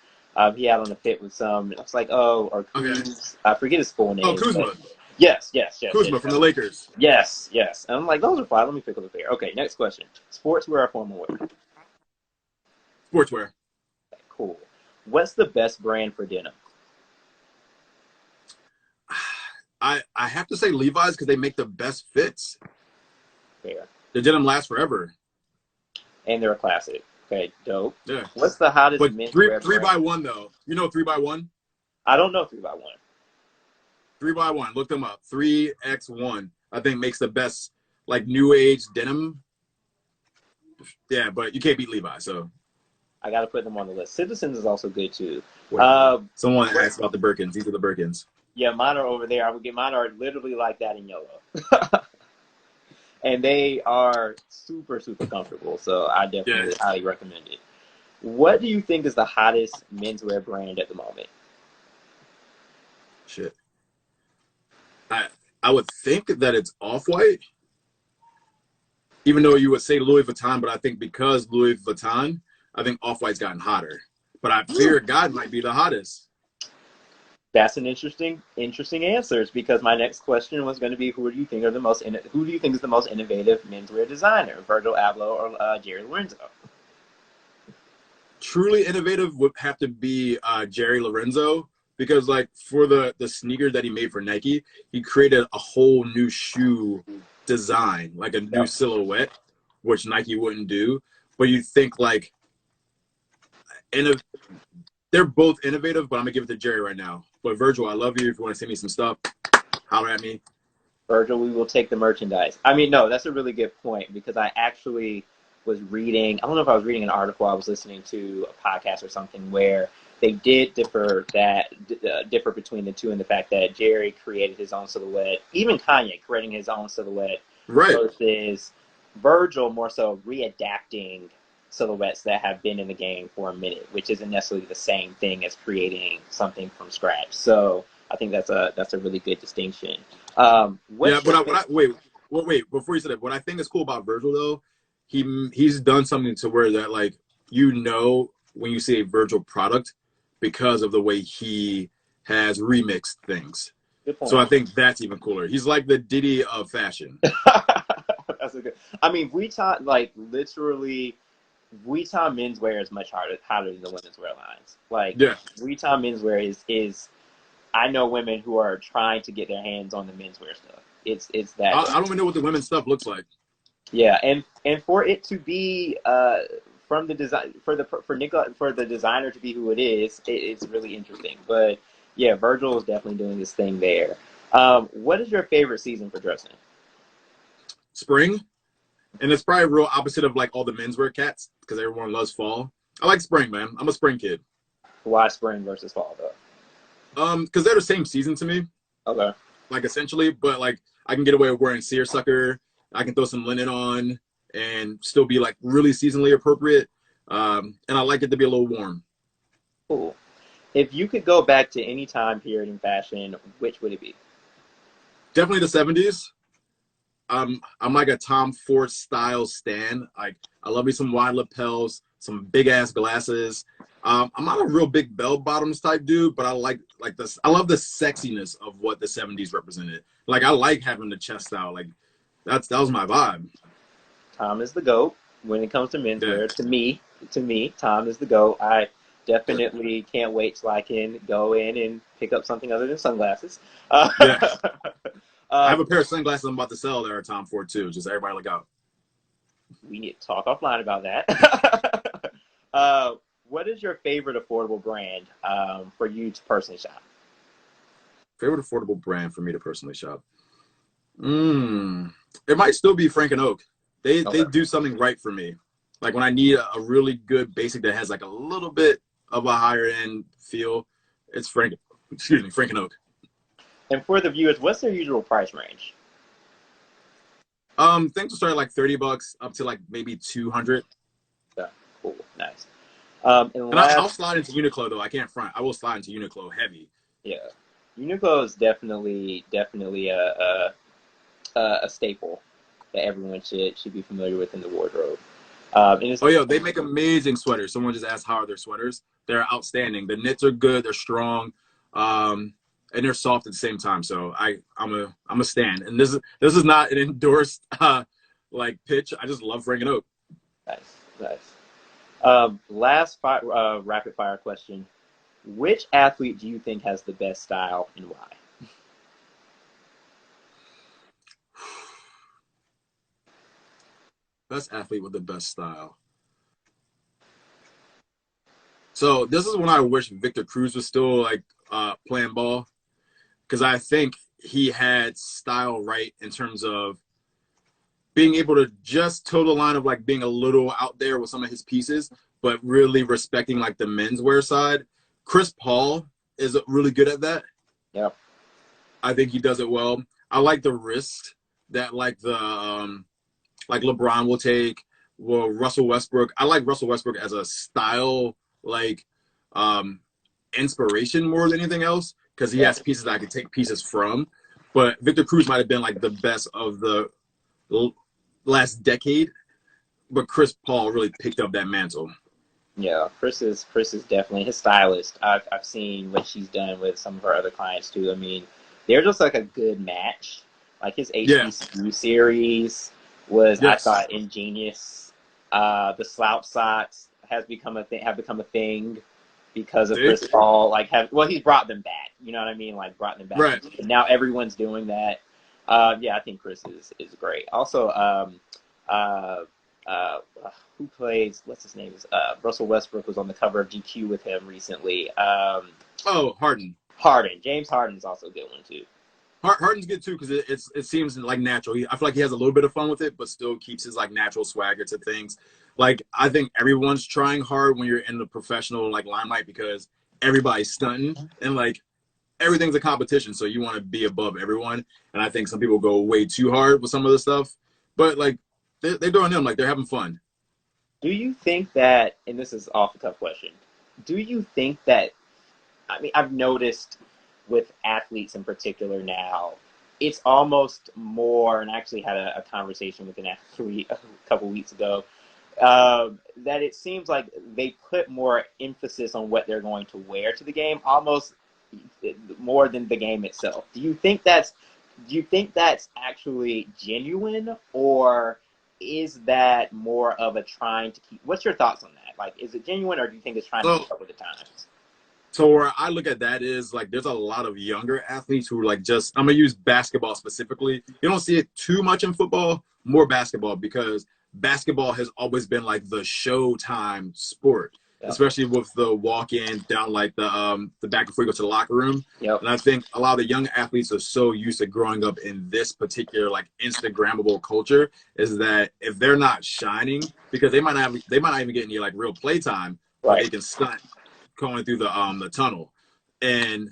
He had on a fit with some. I was like, oh, or Kuz. Okay. I forget his full name. Oh, Kuzma. Yes. Kuzma from the Lakers. Yes. And I'm like, those are fine. Let me pick up a pair. Okay, next question. Sportswear or formal wear? Sportswear. Cool. What's the best brand for denim? I have to say Levi's because they make the best fits. Fair. The denim lasts forever. And they're a classic. Okay, dope. Yeah. What's the hottest But menswear three brand? by one though. You know 3x1? I don't know 3x1. 3x1. Look them up. 3x1. I think makes the best like new age denim. Yeah, but you can't beat Levi. So I got to put them on the list. Citizens is also good too. someone asked about the Birkins. These are the Birkins. Yeah, mine are over there. Mine are literally like that in yellow. And they are super, super comfortable. So I definitely highly recommend it. What do you think is the hottest menswear brand at the moment? Shit. I would think that it's Off-White. Even though you would say Louis Vuitton, but I think because Louis Vuitton, I think Off-White's gotten hotter. But I fear God might be the hottest. That's an interesting answers because my next question was going to be who do you think is the most innovative menswear designer, Virgil Abloh or Jerry Lorenzo? Truly innovative would have to be Jerry Lorenzo because like for the sneaker that he made for Nike, he created a whole new shoe design, like a new silhouette, which Nike wouldn't do. But you think like they're both innovative, but I'm gonna give it to Jerry right now. But Virgil, I love you. If you want to send me some stuff, holler at me. Virgil, we will take the merchandise. I mean, no, that's a really good point because I actually was reading, I don't know if I was reading an article, I was listening to a podcast or something where they did differ between the two in the fact that Jerry created his own silhouette, even Kanye creating his own silhouette, right, versus Virgil more so readapting silhouettes that have been in the game for a minute, which isn't necessarily the same thing as creating something from scratch. So I think that's a really good distinction. Wait, before you say that, what I think is cool about Virgil though, he's done something to where that like when you see a Virgil product because of the way he has remixed things. So I think that's even cooler. He's like the Diddy of fashion. That's a good. I mean, Vuitton, like literally, Vuitton menswear is much hotter than the women's wear lines. Like Vuitton menswear is. I know women who are trying to get their hands on the menswear stuff. It's that. I don't even know what the women's stuff looks like. Yeah, and for it to be from the design for the designer to be who it is, it's really interesting. But yeah, Virgil is definitely doing this thing there. What is your favorite season for dressing? Spring, and it's probably real opposite of like all the menswear cats because everyone loves fall. I like spring, man. I'm a spring kid. Why spring versus fall though? Because they're the same season to me. Okay. Like essentially, but like I can get away with wearing seersucker. I can throw some linen on and still be like really seasonally appropriate. And I like it to be a little warm. Cool. If you could go back to any time period in fashion, which would it be? Definitely the 70s. I'm like a Tom Ford style stan. Like I love me some wide lapels, some big ass glasses. I'm not a real big bell bottoms type dude, but I like this. I love the sexiness of what the 70s represented. Like I like having the chest out. Like that was my vibe. Tom is the GOAT when it comes to menswear. Yeah. To me, Tom is the GOAT. I definitely can't wait till I can go in and pick up something other than sunglasses. I have Um, a pair of sunglasses I'm about to sell that are Tom Ford too. Just everybody look out. we need to talk offline about that. uh, what is your favorite affordable brand for you to personally shop? Favorite affordable brand for me to personally shop. It might still be Frank and Oak. They Okay. do something right for me. Like when I need a really good basic that has like a little bit of a higher end feel, it's Frank and Oak. And for the viewers, what's their usual price range? Things will start at like $30 up to like maybe 200. Yeah, cool, nice. And And I'll last, slide into Uniqlo though. I can't front. I will slide into Uniqlo heavy. yeah, Uniqlo is definitely a staple that everyone should be familiar with in the wardrobe. And it's Oh, yo, they make amazing sweaters. Someone just asked, how are their sweaters? They're outstanding. The knits are good. They're strong, and they're soft at the same time. So I'm a stan. And this is not an endorsed like pitch. I just love Frank and Oak. nice, nice. Rapid fire question: which athlete do you think has the best style and why? Best athlete with the best style. So this is when I wish Victor Cruz was still like playing ball, because I think he had style right in terms of being able to just toe the line of like being a little out there with some of his pieces, but really respecting like the menswear side. Chris Paul is really good at that. Yep. I think he does it well. I like the risks that like LeBron will take. Well, Russell Westbrook. I like Russell Westbrook as a style like um, inspiration more than anything else, because he Yeah. has pieces that I could take pieces from. But Victor Cruz might have been like the best of the last decade, but Chris Paul really picked up that mantle. Yeah, Chris is definitely his stylist. I've seen what she's done with some of her other clients too. I mean, they're just like a good match. Like his Yeah. HBCU series was, I Yes. thought, ingenious. The slouch socks have become a thing because of See? Chris Paul. He's brought them back. You know what I mean? Like brought them back. Right. And now everyone's doing that. Yeah, I think Chris is great. Also, uh, uh, who plays? What's his name? Russell Westbrook was on the cover of GQ with him recently. Oh, Harden. James Harden's also a good one too. Harden's good too, because it seems like natural. I feel like he has a little bit of fun with it, but still keeps his like natural swagger to things. Like I think everyone's trying hard when you're in the professional like limelight, because everybody's stunting and like everything's a competition. So you want to be above everyone. And I think some people go way too hard with some of the stuff, but like they're doing them like they're having fun. Do you think that? And this is off a tough question. Do you think that? I mean, I've noticed with athletes in particular now, it's almost more. And I actually had a conversation with an athlete a couple weeks ago. That it seems like they put more emphasis on what they're going to wear to the game, almost more than the game itself. Do you think that's actually genuine, or is that more of a trying to keep? What's your thoughts on that? Like, is it genuine, or do you think it's trying to So keep up with the times? So where I look at that is like there's a lot of younger athletes who are like just I'm gonna use basketball specifically. You don't see it too much in football, more basketball, because basketball has always been like the showtime sport, Yep. especially with the walk-in down like the back before you go to the locker room. Yep. And I think a lot of the young athletes are so used to growing up in this particular like Instagrammable culture, is that if they're not shining, because they might not even get any like real play time, but Right. they can stunt going through the tunnel. And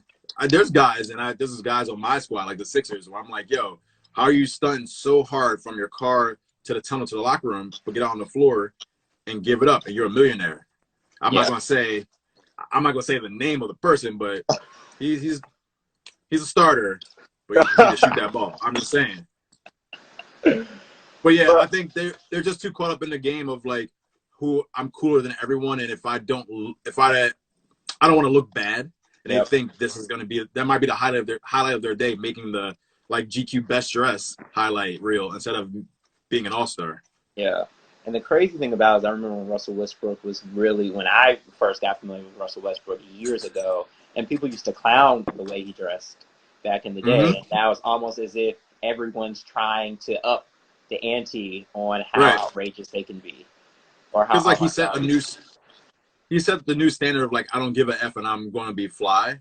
there's guys, and this is guys on my squad, like the Sixers, where I'm like, yo, how are you stunting so hard from your car to the tunnel to the locker room, but get out on the floor and give it up, and you're a millionaire? I'm not Yeah. gonna say the name of the person, but he's a starter, but you need to shoot that ball. I'm just saying. But yeah, I But think they're just too caught up in the game of like who I'm cooler than everyone, and if I don't want to look bad, and they yep. think this is going to be that might be the highlight of their day, making the like GQ best dress highlight reel instead of being an all-star. Yeah. And the crazy thing about it is I remember when Russell Westbrook was really, when I first got familiar with Russell Westbrook years ago, and people used to clown the way he dressed back in the day. Mm-hmm. And now it's almost as if everyone's trying to up the ante on how Right. outrageous they can be, or how. Because like Oh my God. he set the new standard of like I don't give a f and I'm going to be fly,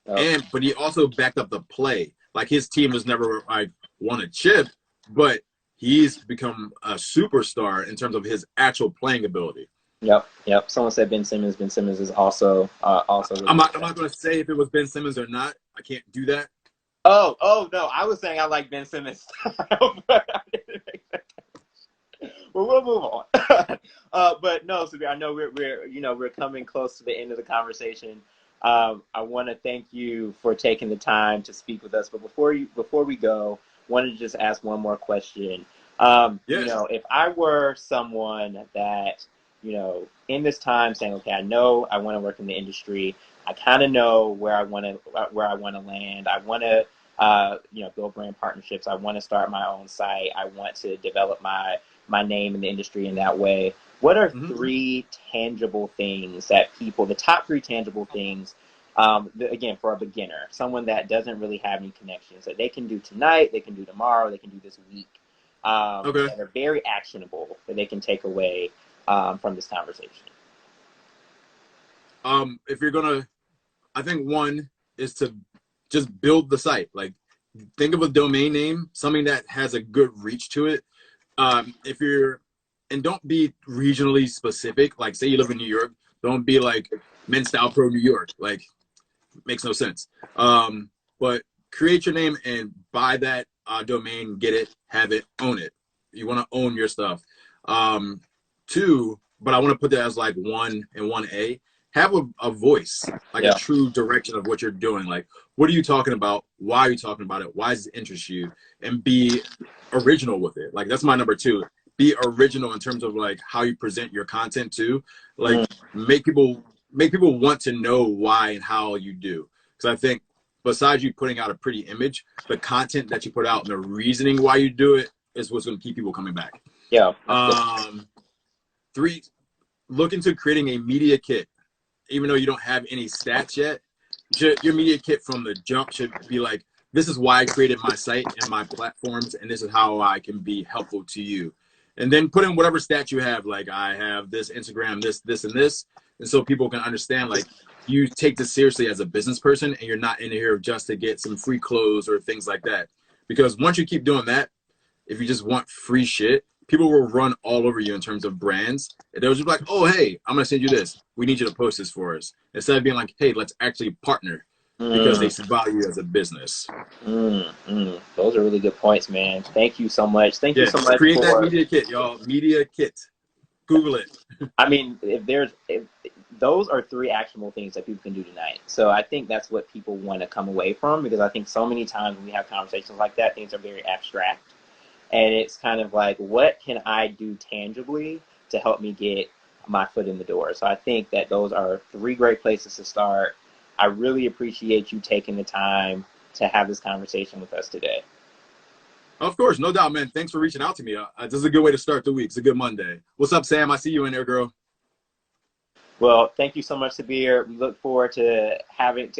Oh, but he also backed up the play. Like his team has never like won a chip, but he's become a superstar in terms of his actual playing ability. yep, yep. Someone said Ben Simmons. Ben Simmons is also. Really I'm good. not going to say if it was Ben Simmons or not. I can't do that. Oh no! I was saying I like Ben Simmons style, but I didn't make that. Well, we'll move on. But no, Sabir, I know we're coming close to the end of the conversation. I want to thank you for taking the time to speak with us. But before we go, wanted to just ask one more question. Yeah. If I were someone that, in this time saying, okay, I know I want to work in the industry. I kind of know where I want to land. I want to, build brand partnerships. I want to start my own site. I want to develop my name in the industry in that way. What are Mm-hmm. three tangible things that the top three tangible things, again, for a beginner, someone that doesn't really have any connections, that they can do tonight, they can do tomorrow, they can do this week, Okay. that are very actionable that they can take away from this conversation? If you're gonna, I think one is to just build the site. Like, think of a domain name, something that has a good reach to it. If you're, and don't be regionally specific. Like, say you live in New York, don't be like Men's Style Pro New York. Like, makes no sense. But create your name and buy that domain, get it, have it, own it. You want to own your stuff. Two, but I want to put that as like 1 and 1A. Have a voice, like a Yeah. true direction of what you're doing. Like, what are you talking about? Why are you talking about it? Why does it interest you? And be original with it. Like, that's my number two. Be original in terms of like how you present your content too. Like, make people want to know why and how you do. Because I think besides you putting out a pretty image, the content that you put out and the reasoning why you do it is what's going to keep people coming back. Yeah. That's good. Three, look into creating a media kit. Even though you don't have any stats yet, your media kit from the jump should be like, this is why I created my site and my platforms, and this is how I can be helpful to you. And then put in whatever stats you have, like I have this Instagram, this, and this. And so people can understand, like, you take this seriously as a business person and you're not in here just to get some free clothes or things like that. Because once you keep doing that, if you just want free shit, people will run all over you in terms of brands. They'll just be like, oh, hey, I'm going to send you this. We need you to post this for us. Instead of being like, hey, let's actually partner because they value you as a business. Those are really good points, man. Thank you so much. Thank you so much Create that for. media kit, y'all. Media kit. Google it. I mean, if those are three actionable things that people can do tonight. So I think that's what people want to come away from, because I think so many times when we have conversations like that, things are very abstract. And it's kind of like, what can I do tangibly to help me get my foot in the door? So I think that those are three great places to start. I really appreciate you taking the time to have this conversation with us today. Of course, no doubt, man. Thanks for reaching out to me. This is a good way to start the week. It's a good Monday. What's up, Sam? I see you in there, girl. Well, thank you so much, Sabir. We look forward to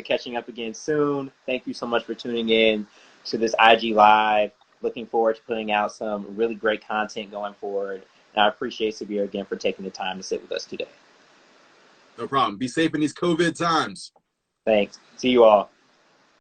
catching up again soon. Thank you so much for tuning in to this IG Live. Looking forward to putting out some really great content going forward. And I appreciate Sabir again for taking the time to sit with us today. No problem. Be safe in these COVID times. Thanks. See you all.